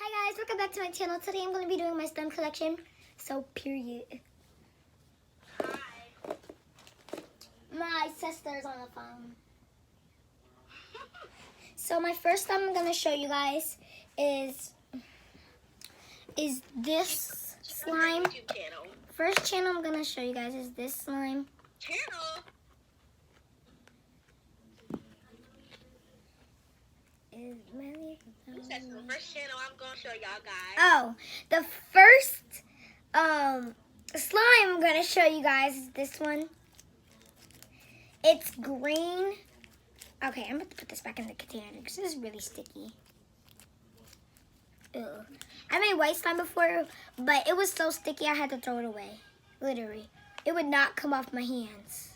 Hi guys, welcome back to my channel. Today I'm going to be doing my slime collection. So, period. Hi. My sister's on the phone. So my first slime I'm going to show you guys is this slime. YouTube channel. First channel I'm going to show you guys is this slime. Channel? That's the first channel I'm going to show y'all guys. Oh, the first slime I'm going to show you guys is this one. It's green. Okay, I'm going to put this back in the container because this is really sticky. Ew. I made white slime before, but it was so sticky I had to throw it away. Literally. It would not come off my hands.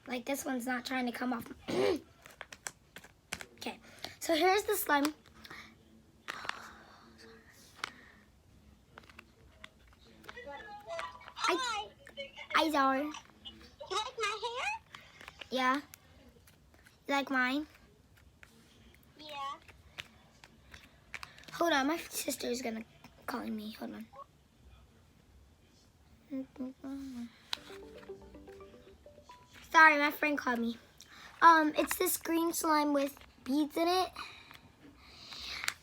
Like this one's not trying to come off. Okay, so here's the slime. Hi. I saw her. You like my hair? Yeah. You like mine? Yeah. Hold on, my sister is gonna call me. Hold on. Sorry, my friend called me. It's this green slime with beads in it.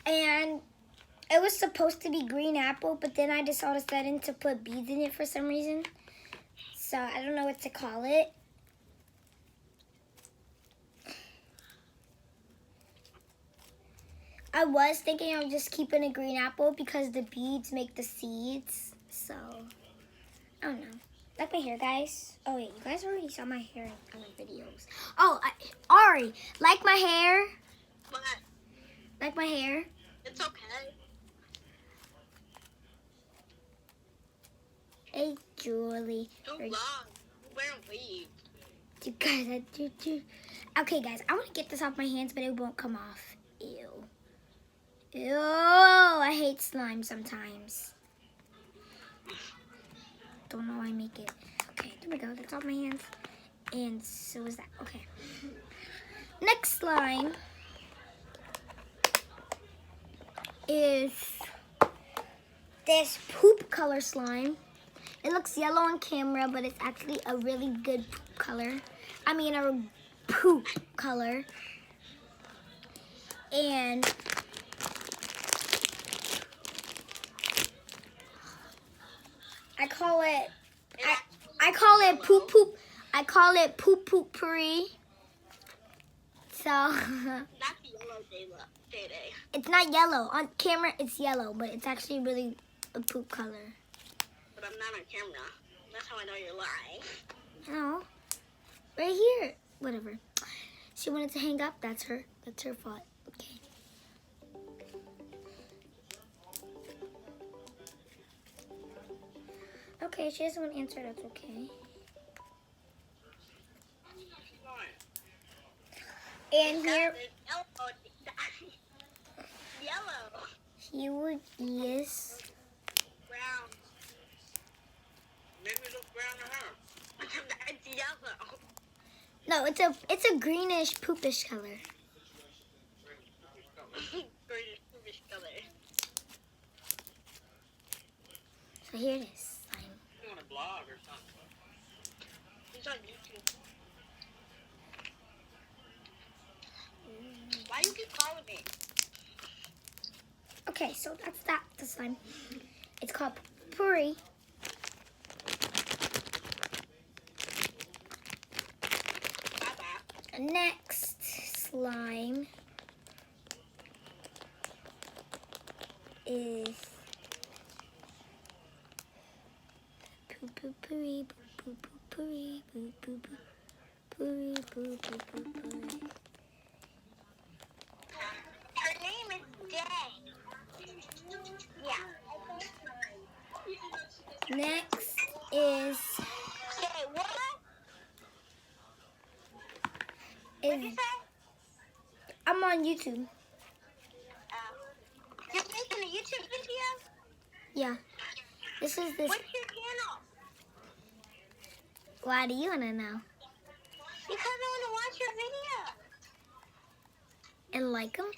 And it was supposed to be green apple, but then I just all of a sudden to put beads in it for some reason. So I don't know what to call it. I was thinking of just keeping a green apple because the beads make the seeds. So, I don't know. Like my hair, guys. Oh, wait. You guys already saw my hair in other videos. Oh, Ari, like my hair? What? Like my hair? It's okay. Hey, Julie. Too long. Wearing weave. You guys, Okay, guys, I want to get this off my hands, but it won't come off. Ew. Ew, I hate slime sometimes. Don't know why I make it. Okay, there we go. That's off my hands. And so is that. Okay. Next slime is this poop color slime. It looks yellow on camera, but it's actually a really good poop color. I mean, a poop color. And I call it poop poop. I call it poop poop puree. So Not the yellow day. it's not yellow. On camera it's yellow, but it's actually really a poop color. But I'm not on camera. That's how I know you're lying. No. Right here. Whatever. She wanted to hang up, that's her fault. Okay. Okay, she doesn't want to answer, that's okay. And here, Yellow. here is, Brown. Maybe it looks brown to her. It's yellow. no, it's a greenish poopish color. Greenish color. So here it is. Slime. You want a blog or something? It's on YouTube. Why you keep calling me? Okay, so that's that, the slime. It's called puree. Next slime is poo poo puree, poo poo puree, poo poo poo puree, poo poo poo puree. Her name is Day. Yeah. Next is Say what? What'd you say? I'm on YouTube. You're making a YouTube video? Yeah. This is this. What's your channel? Why do you wanna know? Because I want to watch your video. And like them?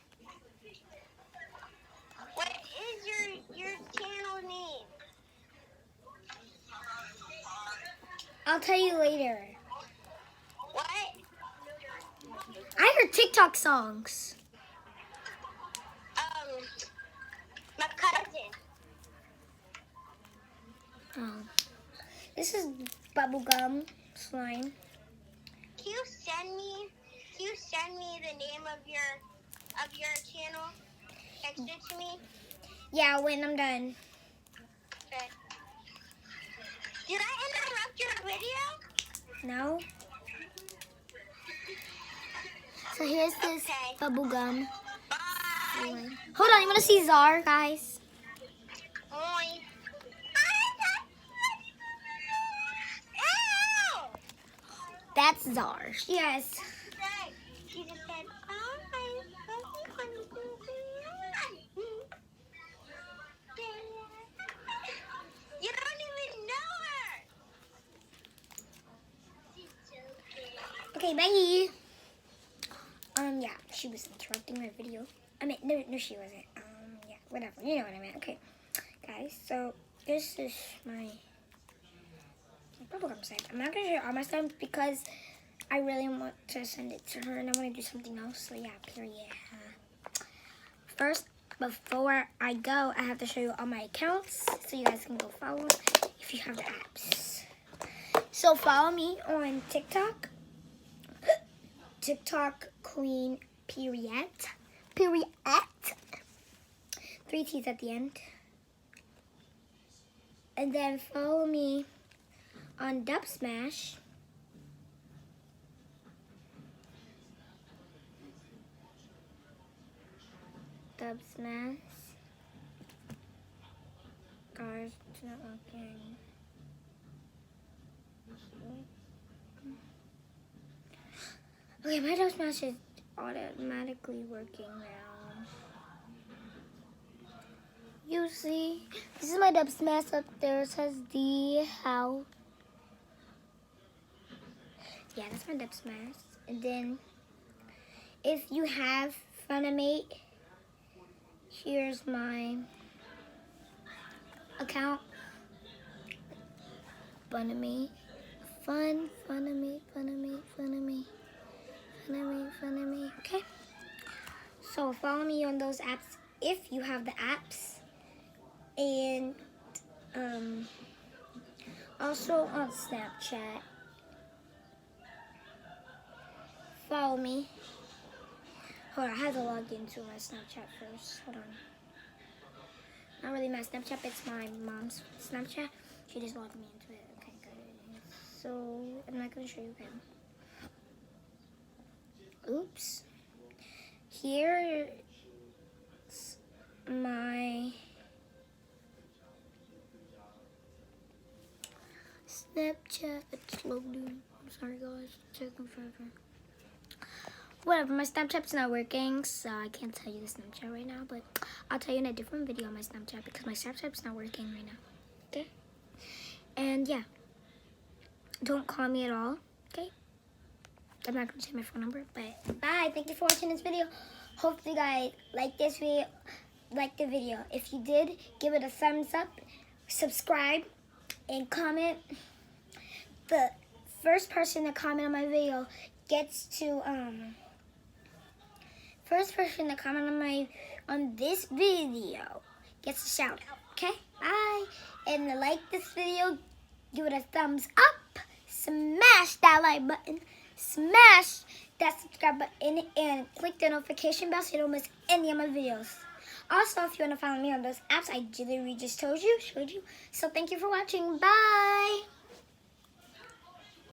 Wait, is your channel name? I'll tell you later. What? I heard TikTok songs. My cousin. Oh. This is bubblegum slime. Can you send me the name of your channel? Text it to me. Yeah, when I'm done. Okay. Did I interrupt your video? No? So here's this Okay. bubblegum Bye. slime. Hold on, you want to see Czar, guys? Bye. Ew! That's Czar. Yes. She just said, you don't even know her. She's so good. Okay, bye. Yeah, she was interrupting my video. I mean, no, she wasn't. Yeah, whatever. You know what I meant. Okay, guys. So this is my bubblegum slime. I'm not gonna share all my slime because I really want to send it to her and I want to do something else. So yeah, period. First, before I go, I have to show you all my accounts so you guys can go follow if you have the apps. So follow me on TikTok. TikTok Queen period. 3 T's at the end. And then follow me on Dub Smash. Dub Smash. Guys, it's not working. Okay, my Dub Smash is automatically working now. You see, this is my Dub Smash up there. It says D how. Yeah, that's my Dub Smash. And then, if you have Funimate, here's my account. Funimate. Funimate. Okay. So follow me on those apps if you have the apps. And also on Snapchat. Follow me. Hold on, I have to log into my Snapchat first. Hold on. Not really my Snapchat, it's my mom's Snapchat. She just logged me into it. Okay, good. So I'm not gonna show you again. Oops. Here's my Snapchat. It's loading. I'm sorry guys, it's taking forever. Whatever, my Snapchat's not working, so I can't tell you the Snapchat right now, but I'll tell you in a different video on my Snapchat because my Snapchat's not working right now. Okay? And yeah. Don't call me at all. Okay? I'm not gonna say my phone number, but bye. Thank you for watching this video. Hope you guys like this video, like the video. If you did, give it a thumbs up, subscribe, and comment. The first person to comment on my video gets to on this video gets a shout out. Okay? Bye. And to like this video, give it a thumbs up. Smash that like button. Smash that subscribe button and click the notification bell so you don't miss any of my videos. Also, if you want to follow me on those apps I literally just showed you. So thank you for watching. Bye.